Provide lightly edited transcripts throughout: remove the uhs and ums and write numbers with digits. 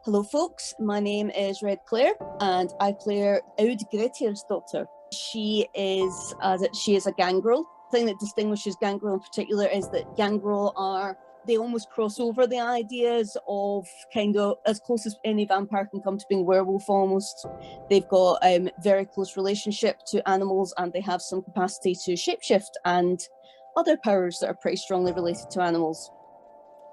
Hello folks, my name is Red Claire and I play Grettirsdottir. She is a Gangrel. The thing that distinguishes Gangrel in particular is that Gangrel they almost cross over the ideas of kind of as close as any vampire can come to being werewolf almost. They've got a very close relationship to animals and they have some capacity to shapeshift and other powers that are pretty strongly related to animals.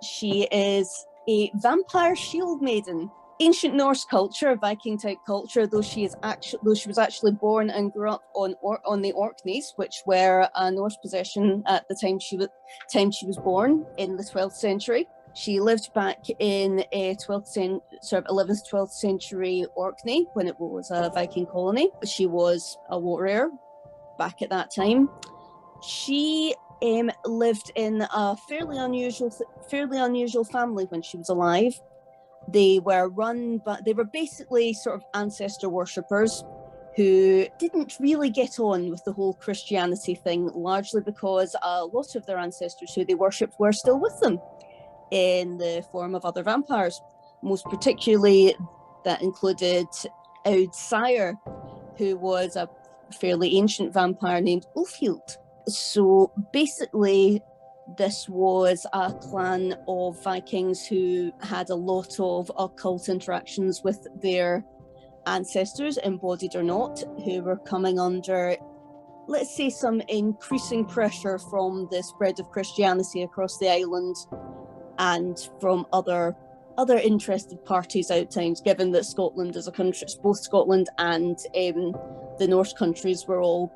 She is a vampire shield maiden. Ancient Norse culture, Viking type culture, though she was actually born and grew up on the Orkneys, which were a Norse possession at the time she was born in the 12th century. She lived back in a 11th, 12th century Orkney when it was a Viking colony. She was a warrior back at that time. She lived in a fairly unusual family when she was alive. They were basically sort of ancestor worshippers who didn't really get on with the whole Christianity thing, largely because a lot of their ancestors who they worshipped were still with them in the form of other vampires. Most particularly, that included Aud Sire, who was a fairly ancient vampire named Ulfhild. So basically, this was a clan of Vikings who had a lot of occult interactions with their ancestors, embodied or not, who were coming under, let's say, some increasing pressure from the spread of Christianity across the island and from other interested parties out times, given that Scotland as a country, both Scotland and the Norse countries were all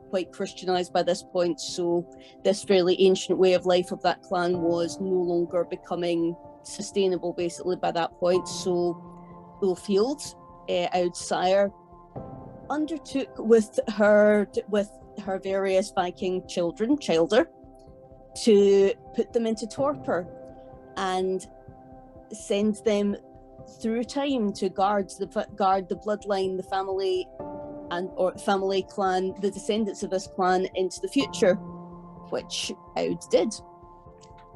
quite Christianized by this point, so this fairly ancient way of life of that clan was no longer becoming sustainable basically by that point. So Ulfhild, Aud Sire, undertook with her various Viking childer to put them into torpor and send them through time to guard the bloodline, the family or family clan, the descendants of this clan into the future, which Aud did.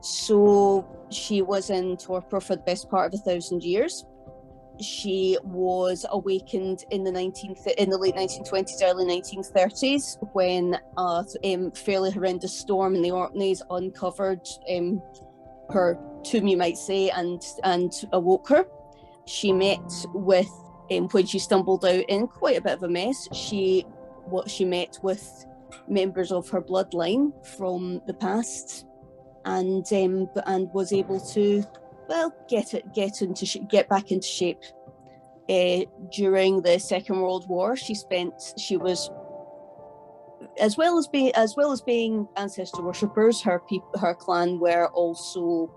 So she was in torpor for the best part of 1,000 years. She was awakened in the late 1920s, early 1930s, when a fairly horrendous storm in the Orkneys uncovered her tomb, you might say, and awoke her. She met with when she stumbled out in quite a bit of a mess, she met with members of her bloodline from the past, and was able to, well, get back into shape. During the Second World War, she was, as well as being ancestor worshippers, her clan were also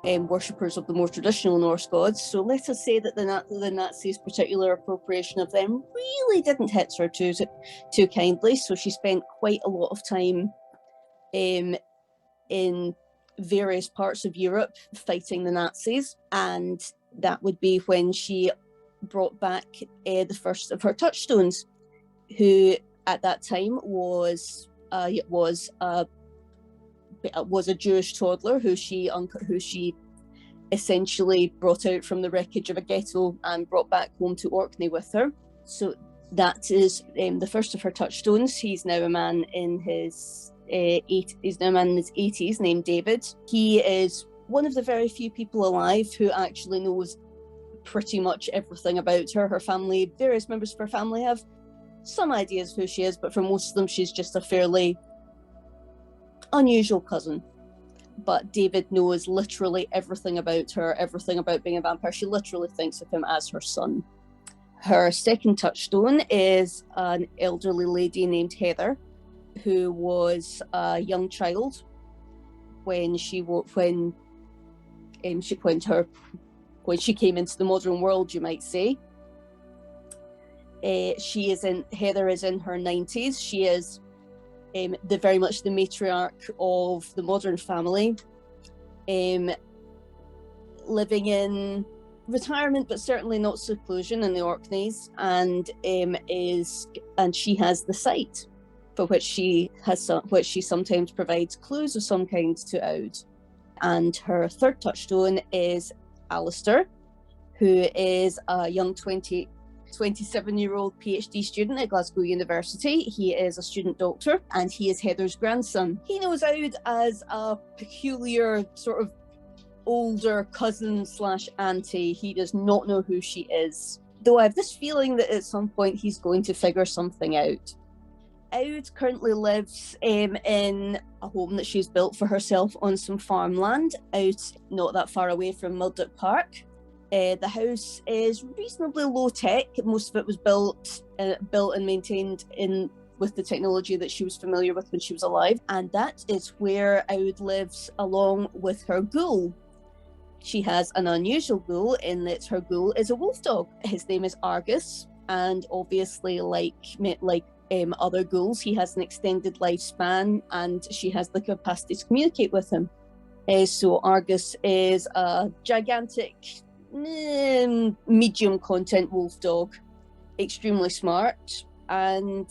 worshippers of the more traditional Norse gods. So let us say that the Nazis' particular appropriation of them really didn't hit her too kindly. So she spent quite a lot of time in various parts of Europe fighting the Nazis, and that would be when she brought back the first of her touchstones, who at that time was a Jewish toddler who she essentially brought out from the wreckage of a ghetto and brought back home to Orkney with her. So that is the first of her touchstones. He's now a man in his 80s named David. He is one of the very few people alive who actually knows pretty much everything about her. Her family, various members of her family have some ideas of who she is, but for most of them she's just a fairly unusual cousin. But David knows literally everything about her, everything about being a vampire. She literally thinks of him as her son. Her second touchstone is an elderly lady named Heather, who was a young child when she came into the modern world, you might say. Heather is in her 90s. She is very much the matriarch of the modern family, living in retirement, but certainly not seclusion in the Orkneys, and she has the sight, for which she sometimes provides clues of some kind to Aud. And her third touchstone is Alistair, who is a young 27-year-old PhD student at Glasgow University. He is a student doctor, and he is Heather's grandson. He knows Aud as a peculiar sort of older cousin / auntie. He does not know who she is, though I have this feeling that at some point he's going to figure something out. Aud currently lives in a home that she's built for herself on some farmland out not that far away from Muldook Park. The house is reasonably low tech. Most of it was built and maintained with the technology that she was familiar with when she was alive. And that is where Aud lives along with her ghoul. She has an unusual ghoul in that her ghoul is a wolf dog. His name is Argus, and obviously like other ghouls, he has an extended lifespan and she has the capacity to communicate with him. So Argus is a gigantic medium content wolf dog, extremely smart and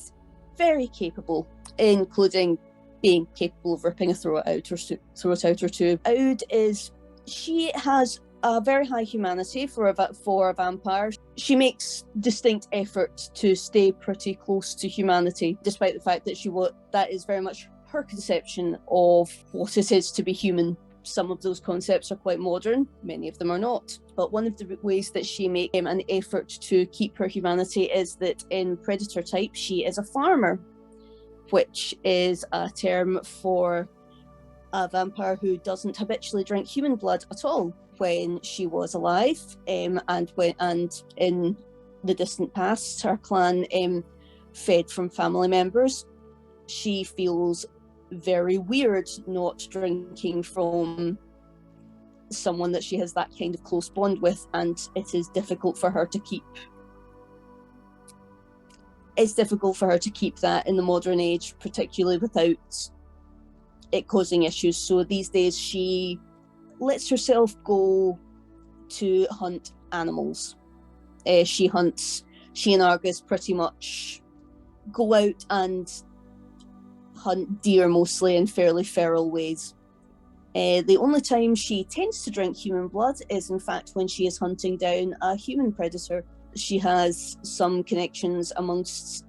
very capable, including being capable of ripping a throat out or two. She has a very high humanity for a vampire. She makes distinct efforts to stay pretty close to humanity, despite the fact that that is very much her conception of what it is to be human. Some of those concepts are quite modern, many of them are not. But one of the ways that she makes an effort to keep her humanity is that in predator type, she is a farmer, which is a term for a vampire who doesn't habitually drink human blood at all. When she was alive, and in the distant past, her clan fed from family members. She feels very weird not drinking from someone that she has that kind of close bond with, and it is difficult for her to keep. It's difficult for her to keep that in the modern age, particularly without it causing issues. So these days she lets herself go to hunt animals. She and Argus pretty much go out and hunt deer, mostly in fairly feral ways. The only time she tends to drink human blood is in fact when she is hunting down a human predator. She has some connections amongst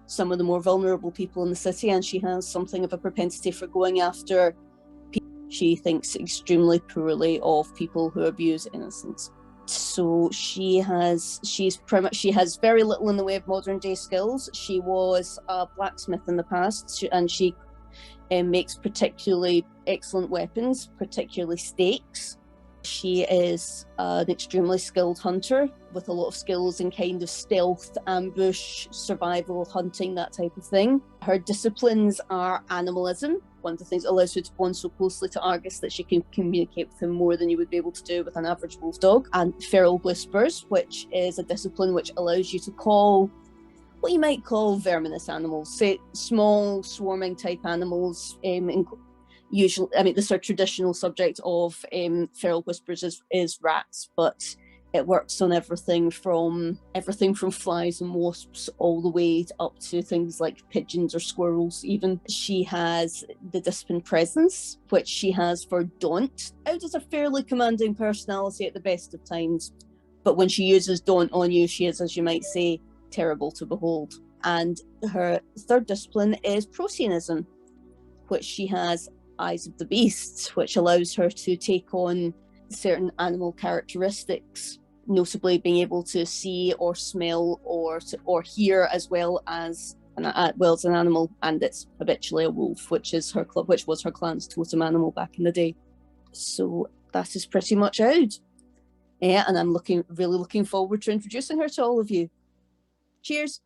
some of the more vulnerable people in the city, and she has something of a propensity for going after people. She thinks extremely poorly of people who abuse innocents. So she has very little in the way of modern day skills. She was a blacksmith in the past, and she makes particularly excellent weapons, particularly stakes. She is an extremely skilled hunter with a lot of skills in kind of stealth, ambush, survival, hunting, that type of thing. Her disciplines are animalism. One of the things that allows her to bond so closely to Argus that she can communicate with him more than you would be able to do with an average wolf dog. And feral whispers, which is a discipline which allows you to call what you might call verminous animals, say small swarming type animals. Usually, I mean, the sort of traditional subject of feral whispers is rats, but it works on everything from flies and wasps all the way up to things like pigeons or squirrels even. She has the discipline presence, which she has for daunt. Aud is a fairly commanding personality at the best of times, but when she uses daunt on you, she is, as you might say, terrible to behold. And her third discipline is proteanism, which she has Eyes of the Beast, which allows her to take on certain animal characteristics, notably being able to see or smell or hear as well as an animal, and it's habitually a wolf, which was her clan's totem animal back in the day. So that is pretty much Aud. Yeah, and I'm really looking forward to introducing her to all of you. Cheers.